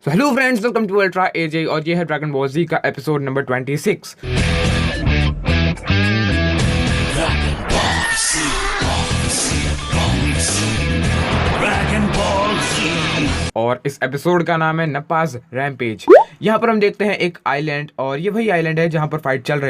Hello friends, welcome to ultra AJ और ये है ड्रैगन बॉल जी का एपिसोड नंबर 26। और इस एपिसोड का नाम है नप्पाज रैम्पेज। यहाँ पर हम देखते हैं एक आइलैंड, और ये वही आइलैंड है जहाँ पर फाइट चल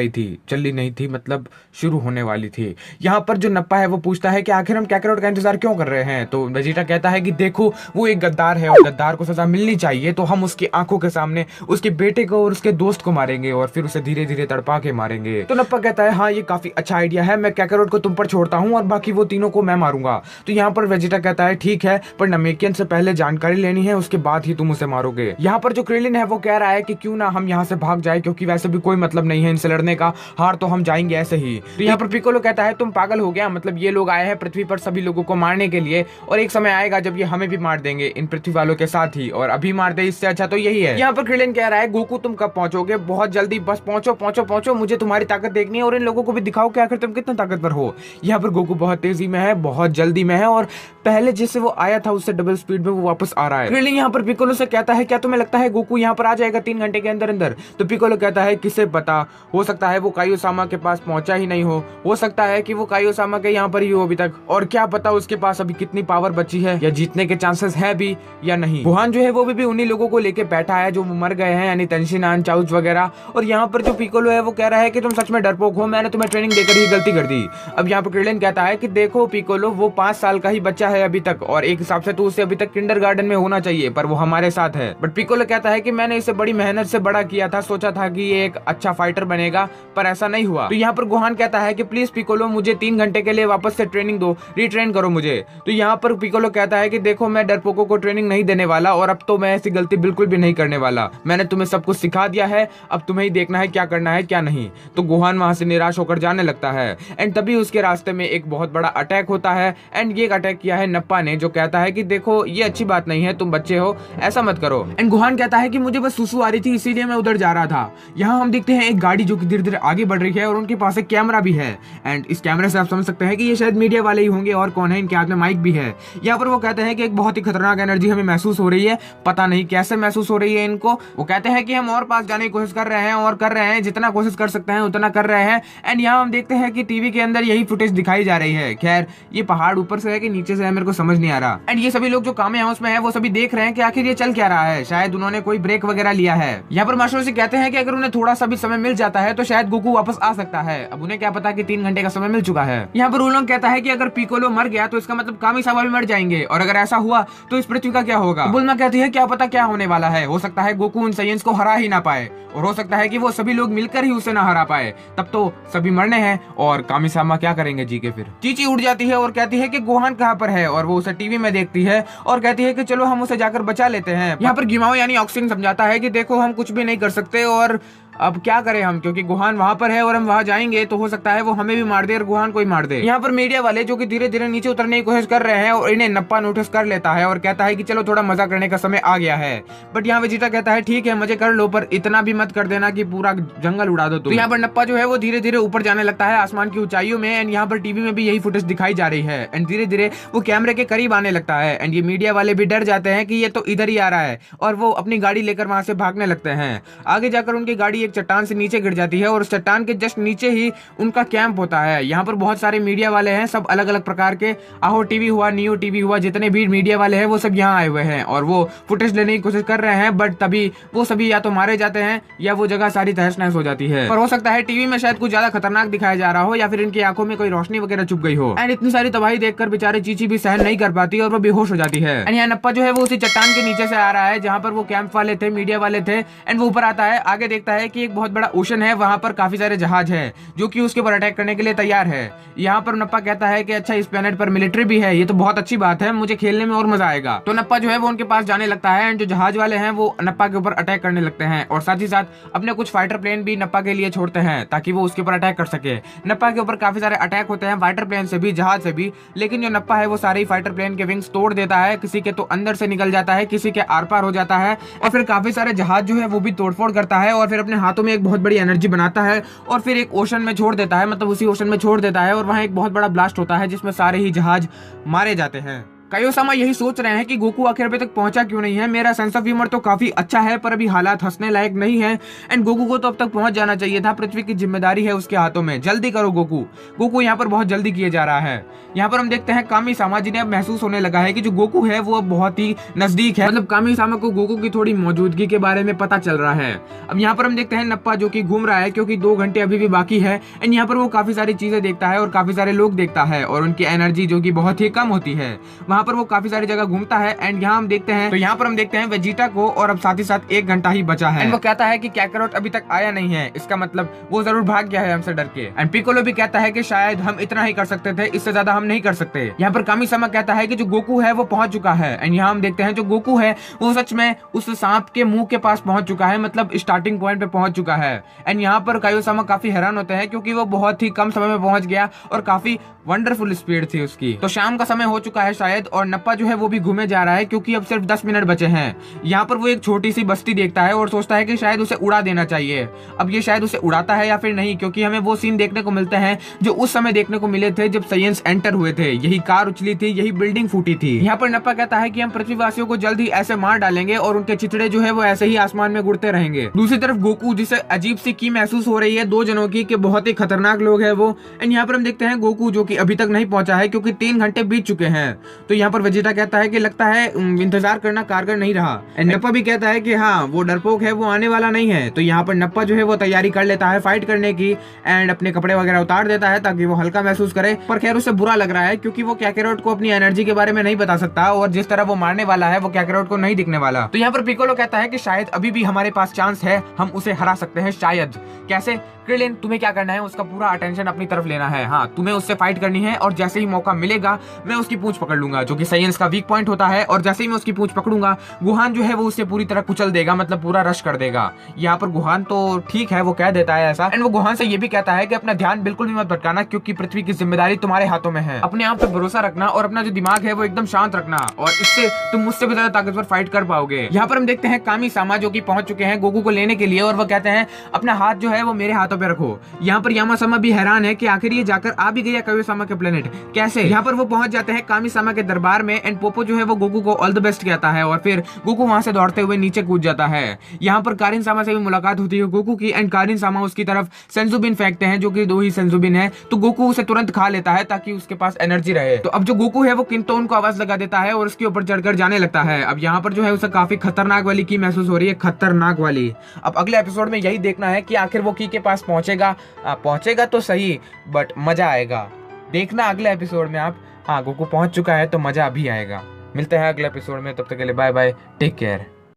नहीं थी मतलब शुरू होने वाली थी। यहाँ पर जो नप्पा है वो पूछता है कि आखिर हम कैकरोट का इंतजार क्यों कर रहे हैं। तो वेजिटा कहता है कि देखो वो एक गद्दार है और गद्दार को सजा मिलनी चाहिए, तो हम उसकी आंखों के सामने उसके बेटे को और उसके दोस्त को मारेंगे और फिर उसे धीरे धीरे तड़पा के मारेंगे। तो नप्पा कहता है हाँ ये काफी अच्छा आइडिया है, मैं कैकरोट को तुम पर छोड़ता हूँ और बाकी वो तीनों को मैं मारूंगा। तो यहाँ पर वेजिटा कहता है ठीक है, पर नमेकियन से पहले जानकारी लेनी है, उसके बाद ही तुम उसे मारोगे। यहाँ पर जो क्रिलिन है वो कह रहा है कि क्यों ना हम यहाँ से भाग जाए, क्योंकि वैसे भी कोई मतलब नहीं है इनसे लड़ने का, हार तो हम जाएंगे ऐसे ही। तो यहाँ पर पिकोलो कहता है तुम पागल हो गया, मतलब ये लोग आए हैं पृथ्वी पर सभी लोगों को मारने के लिए, और एक समय आएगा जब ये हमें भी मार देंगे इन पृथ्वी वालों के साथ ही, और अभी मार दे इससे अच्छा तो यही है। यहाँ पर क्रिलिन कह रहा है गोकू तुम कब पहुंचोगे, बहुत जल्दी, बस पहुंचो पहुंचो पहुंचो, मुझे तुम्हारी ताकत देखनी है और इन लोगों को भी दिखाओ कि आखिर तुम कितना ताकतवर हो। यहाँ पर गोकू बहुत तेजी में है, बहुत जल्दी में है, और पहले जिससे वो आया था उससे डबल स्पीड में वो वापस आ रहा है। क्रिलिन यहाँ पर पिकोलो से कहता है क्या तुम्हें लगता है गोकू यहाँ पर आ जाएगा 3 घंटे के अंदर अंदर। तो पिकोलो कहता है किसे पता, हो सकता है वो काइयोसामा के पास पहुंचा ही नहीं हो सकता है कि वो काइयोसामा के यहाँ पर ही हो अभी तक, और क्या पता उसके पास अभी कितनी पावर बची है या जीतने के चांसेस है भी या नहीं। गुहान जो है वो भी उन्हीं लोगों को लेके बैठा है जो मर गए हैं, यानी तंशिनान, चाउच वगैरह। और यहाँ पर जो पिकोलो है वो कह रहा है कि तुम सच में डरपोक हो, मैंने तुम्हें ट्रेनिंग देकर ही गलती कर दी। अब यहाँ पर क्रिलिन कहता है कि देखो पिकोलो वो 5 साल का ही बच्चा है अभी तक, और एक हिसाब से तो उसे अभी तक किंडरगार्टन में होना चाहिए, पर वो हमारे साथ है। बट पिकोलो कहता है कि मैंने इसे बड़ी मेहनत से बड़ा किया था, सोचा था कि ये एक अच्छा फाइटर बनेगा, पर ऐसा नहीं हुआ। तो यहाँ पर गुहान कहता है कि प्लीज पिकोलो मुझे 3 घंटे के लिए वापस से ट्रेनिंग दो, रिट्रेन करो मुझे। तो यहाँ पर पिकोलो कहता है कि देखो मैं डरपोकों को ट्रेनिंग नहीं देने वाला, और अब तो मैं ऐसी गलती बिल्कुल भी नहीं करने वाला, मैंने तुम्हें सब कुछ सिखा दिया है, अब तुम्हें ही देखना है क्या करना है क्या नहीं। तो गुहान वहां से निराश होकर जाने लगता है, एंड तभी उसके रास्ते में एक बहुत बड़ा अटैक होता है। एंड ये अटैक किया है नप्पा ने, जो कहता है कि देखो ये अच्छी बात नहीं है, तुम बच्चे हो, ऐसा मत करो। एंड गुहान कहता है कि मुझे बस सुसु आ रही थी इसीलिए मैं उधर जा रहा था। यहाँ हम देखते हैं एक गाड़ी जो कि धीरे धीरे आगे बढ़ रही है, और उनके पास एक कैमरा भी है, एंड इस कैमरे से आप समझ सकते हैं कि ये शायद मीडिया वाले ही होंगे, और कौन है, इनके हाथ में माइक भी है। यहाँ पर वो कहते हैं कि एक बहुत ही खतरनाक एनर्जी हमें महसूस हो रही है, पता नहीं कैसे महसूस हो रही है इनको। वो कहते हैं कि हम और पास जाने की कोशिश कर रहे हैं और कर रहे हैं, जितना कोशिश कर सकते हैं उतना कर रहे हैं। एंड यहाँ हम देखते हैं कि टीवी के अंदर यही फुटेज दिखाई जा रही है। खैर ये पहाड़ ऊपर से है कि नीचे से है मेरे को समझ नहीं आ रहा। एंड ये सभी लोग जो कामे हाउस में है वो सभी देख रहे हैं कि आखिर ये चल क्या रहा है, शायद उन्होंने कोई ब्रेक वगैरह लिया है। यहाँ पर मास्टर कहते हैं कि अगर उन्हें थोड़ा सा भी समय मिल जाता है तो शायद गोकू वापस आ सकता है। अब उन्हें क्या पता कि 3 घंटे का समय मिल चुका है। यहाँ पर उलोंग कहता है कि अगर पिकोलो मर गया तो इसका मतलब कामिसावा भी मर जाएंगे, और अगर ऐसा हुआ तो इस पृथ्वी का क्या होगा। बुल्मा कहती है क्या पता क्या होने वाला है, हो सकता है गोकू उन साइंस को हरा ही ना पाए, और हो सकता है कि वो सभी लोग मिलकर ही उसे ना हरा पाए, तब तो सभी मरने हैं, और कामिसामा क्या करेंगे जी के। फिर चीची उड़ जाती है और कहती है कि गुहान कहाँ पर है, और वो उसे टीवी में देखती है और कहती है कि चलो हम उसे जाकर बचा लेते हैं। यहाँ पर गिमाओ यानी ऑक्सिन समझाता है कि देखो हम कुछ भी नहीं कर सकते, और अब क्या करें हम, क्योंकि गुहान वहां पर है और हम वहां जाएंगे तो हो सकता है वो हमें भी मार दे और गुहान को ही मार दे। यहाँ पर मीडिया वाले जो कि धीरे धीरे नीचे उतरने की कोशिश कर रहे हैं, और इन्हें नप्पा नोटिस कर लेता है और कहता है कि चलो थोड़ा मजा करने का समय आ गया है। बट यहाँ वेजिटा कहता है ठीक है मजे कर लो, पर इतना भी मत कर देना कि पूरा जंगल उड़ा दो। तो यहाँ पर नप्पा जो है वो धीरे धीरे ऊपर जाने लगता है आसमान की ऊंचाइयों में, एंड यहाँ पर टीवी में भी यही फुटेज दिखाई जा रही है, एंड धीरे धीरे वो कैमरे के करीब आने लगता है। एंड ये मीडिया वाले भी डर जाते हैं कि ये तो इधर ही आ रहा है, और वो अपनी गाड़ी लेकर वहां से भागने लगते हैं। आगे जाकर उनकी गाड़ी एक चट्टान से नीचे गिर जाती है, और उस चट्टान के जस्ट नीचे ही उनका कैंप होता है। यहाँ पर बहुत सारे मीडिया वाले हैं, सब अलग अलग प्रकार के, आहो टीवी हुआ, नियो टीवी हुआ, जितने भी मीडिया वाले हैं वो सब यहाँ आए हुए हैं, और वो फुटेज लेने की कोशिश कर रहे हैं। बट तभी वो सभी या तो मारे जाते हैं या वो जगह सारी तहस नहस हो जाती है। पर हो सकता है टीवी में शायद कुछ ज्यादा खतरनाक दिखाया जा रहा हो, या फिर इनकी आंखों में कोई रोशनी वगैरह चुप गई हो। एंड इतनी सारी तबाही देखकर बेचारे चीची भी सहन नहीं कर पाती और वो बेहोश हो जाती है। एंड यहाँ नप्पा जो है वो उसी चट्टान के नीचे से आ रहा है जहाँ पर वो कैंप वाले थे, मीडिया वाले थे, एंड वो ऊपर आता है। आगे देखता है कि एक बहुत बड़ा ओशन है, वहां पर काफी सारे जहाज है जो कि उसके ऊपर अटैक करने के लिए तैयार है। यहाँ पर नप्पा कहता है कि अच्छा इस प्लेनेट पर मिलिट्री भी है, ये तो बहुत अच्छी बात है, मुझे खेलने में और मजा आएगा। तो नप्पा जो है वो उनके पास जाने लगता है, एंड जो जहाज वाले हैं वो नप्पा के ऊपर अटैक करने लगते हैं, और साथ ही साथ अपने कुछ फाइटर प्लेन भी नप्पा के लिए छोड़ते हैं ताकि वो उसके ऊपर अटैक कर सके। नप्पा के ऊपर काफी सारे अटैक होते हैं, फाइटर प्लेन से भी, जहाज से भी, लेकिन जो नप्पा है वो सारे ही फाइटर प्लेन के विंग्स तोड़ देता है। किसी के तो अंदर से निकल जाता है, किसी के आर पार हो जाता है, और फिर काफी सारे जहाज जो है वो भी तोड़फोड़ करता है, और फिर अपने हाथों में एक बहुत बड़ी एनर्जी बनाता है और फिर एक ओशन में छोड़ देता है, मतलब उसी ओशन में छोड़ देता है, और वहां एक बहुत बड़ा ब्लास्ट होता है जिसमें सारे ही जहाज मारे जाते हैं। कायोसामा यही सोच रहे हैं कि गोकू आखिर अभी तक पहुंचा क्यों नहीं है। मेरा सेंस ऑफ ह्यूमर तो काफी अच्छा है पर अभी हालात हंसने लायक नहीं है एंड गोकू को तो अब तक पहुंच जाना चाहिए था। पृथ्वी की जिम्मेदारी है उसके हाथों में, जल्दी करो गोकू। गोकू यहाँ पर बहुत जल्दी किए जा रहा है। यहाँ पर हम देखते हैं कामी-सामा जिन्हें अब महसूस होने लगा है कि जो गोकू है वो अब बहुत ही नजदीक है, मतलब कामी-सामा को गोकू की थोड़ी मौजूदगी के बारे में पता चल रहा है। अब यहाँ पर हम देखते हैं नप्पा जो कि घूम रहा है क्योंकि 2 घंटे अभी भी बाकी है एंड यहाँ पर वो काफी सारी चीजें देखता है और काफी सारे लोग देखता है और उनकी एनर्जी जो कि बहुत ही कम होती है। वहां पर वो काफी सारी जगह घूमता है एंड यहाँ हम देखते हैं, तो यहाँ पर हम देखते हैं वेजिटा को और अब साथ ही साथ 1 घंटा ही बचा है। वो कहता है कि कैकरोट अभी तक आया नहीं है, इसका मतलब वो जरूर भाग गया है हमसे डर के। एंड पिकोलो भी कहता है कि शायद हम इतना ही कर सकते थे, इससे ज्यादा हम नहीं कर सकते। यहाँ पर कामी-सामा कहता है कि जो गोकू है वो पहुंच चुका है एंड यहाँ हम देखते हैं जो गोकू है वो सच में उस सांप के मुंह के पास पहुंच चुका है, मतलब स्टार्टिंग पॉइंट पे पहुंच चुका है। एंड यहाँ पर कायो-सामा काफी हैरान होते हैं क्योंकि वो बहुत ही कम समय में पहुंच गया और काफी वंडरफुल स्पीड थी उसकी। तो शाम का समय हो चुका है शायद और नप्पा जो है वो भी घूमे जा रहा है क्योंकि अब सिर्फ 10 मिनट बचे हैं। यहाँ पर वो एक छोटी सी बस्ती देखता है और सोचता है कि शायद उसे उड़ा देना चाहिए। अब ये शायद उसे उड़ाता है या फिर नहीं, क्योंकि हमें वो सीन देखने को मिलते हैं जो उस समय देखने को मिले थे जब साइंस एंटर हुए थे। यही कार उछली थी, यही बिल्डिंग फूटी थी। यहाँ पर नप्पा कहता है कि हम पृथ्वीवासियों को जल्द ही ऐसे मार डालेंगे और उनके चिथड़े जो है वो ऐसे ही आसमान में उड़ते रहेंगे। दूसरी तरफ गोकू जिसे अजीब सी की महसूस हो रही है 2 जनों की कि बहुत ही खतरनाक लोग है वो। एंड यहाँ पर हम देखते हैं गोकू जो कि अभी तक नहीं पहुंचा है क्योंकि 3 घंटे बीत चुके हैं। तो यहाँ पर वेजिटा कहता है कि लगता है इंतजार करना कारगर नहीं रहा। एंड नप्पा भी कहता है कि हाँ वो डरपोक है, वो आने वाला नहीं है। तो यहाँ पर नप्पा जो है वो तैयारी कर लेता है फाइट करने की एंड अपने कपड़े वगैरह उतार देता है ताकि वो हल्का महसूस करे। पर खैर उसे बुरा लग रहा है क्योंकि वो कैकरोट को अपनी एनर्जी के बारे में नहीं बता सकता और जिस तरह वो मारने वाला है वो कैकरोट को नहीं दिखने वाला। तो यहाँ पर पिकोलो कहता है कि शायद अभी भी हमारे पास चांस है, हम उसे हरा सकते हैं शायद। कैसे? क्रिलिन तुम्हें क्या करना है, उसका पूरा अटेंशन अपनी तरफ लेना है। हाँ तुम्हें उससे फाइट करनी है और जैसे ही मौका मिलेगा मैं उसकी पूंछ पकड़ लूंगा जो कि साइंस का वीक पॉइंट होता है। और जैसे ही मैं उसकी पूंछ पकड़ूंगा गुहान जो है वो उससे पूरी तरह कुचल देगा, मतलब पूरा रश कर देगा। यहाँ पर गुहान तो ठीक है वो कह देता है ऐसा एंड वो गुहान से ये भी कहता है कि अपना ध्यान बिल्कुल भी मत भटकाना क्योंकि पृथ्वी की जिम्मेदारी तुम्हारे हाथों में है। अपने आप पे भरोसा रखना और अपना जो दिमाग है वो एकदम शांत रखना और इससे तुम मुझसे भी ज्यादा ताकतवर फाइट कर पाओगे। यहाँ पर हम देखते हैं कामी-सामा जो कि पहुंच चुके हैं गोकू को लेने के लिए और वो कहते हैं अपना हाथ जो है वो मेरे हाथों पे रखो। यहाँ पर यामा-सामा भी हैरान है कि आखिर ये जाकर आ भी गया कायो-सामा के प्लेनेट कैसे। यहाँ पर वो पहुंच जाते हैं कामी-सामा के दरबार में एंड पोपो जो है वो गोकू को ऑल द बेस्ट कहता है और फिर गोकू वहां से दौड़ते हुए नीचे कूद जाता है। यहाँ पर कारिन-सामा से भी मुलाकात होती है गोकू की एंड कारिन-सामा उसकी तरफ सेंजुबिन फेंकते हैं जो कि 2 ही सेंजुबिन है। तो गोकू उसे तुरंत खा लेता है ताकि उसके पास एनर्जी रहे। तो अब जो गोकू है वो किंटोन को आवाज लगा देता है और उसके ऊपर चढ़कर जाने लगता है। अब यहाँ पर जो है उसे काफी खतरनाक वाली की महसूस हो रही है, खतरनाक वाली। अब अगले एपिसोड में यही देखना है कि आखिर वो की के पास पहुंचेगा तो सही बट मजा आएगा। देखना अगले एपिसोड में आप। हाँ गोकू पहुंच चुका है तो मजा भी आएगा। मिलते हैं अगले एपिसोड में, तब तक के लिए बाय बाय, टेक केयर।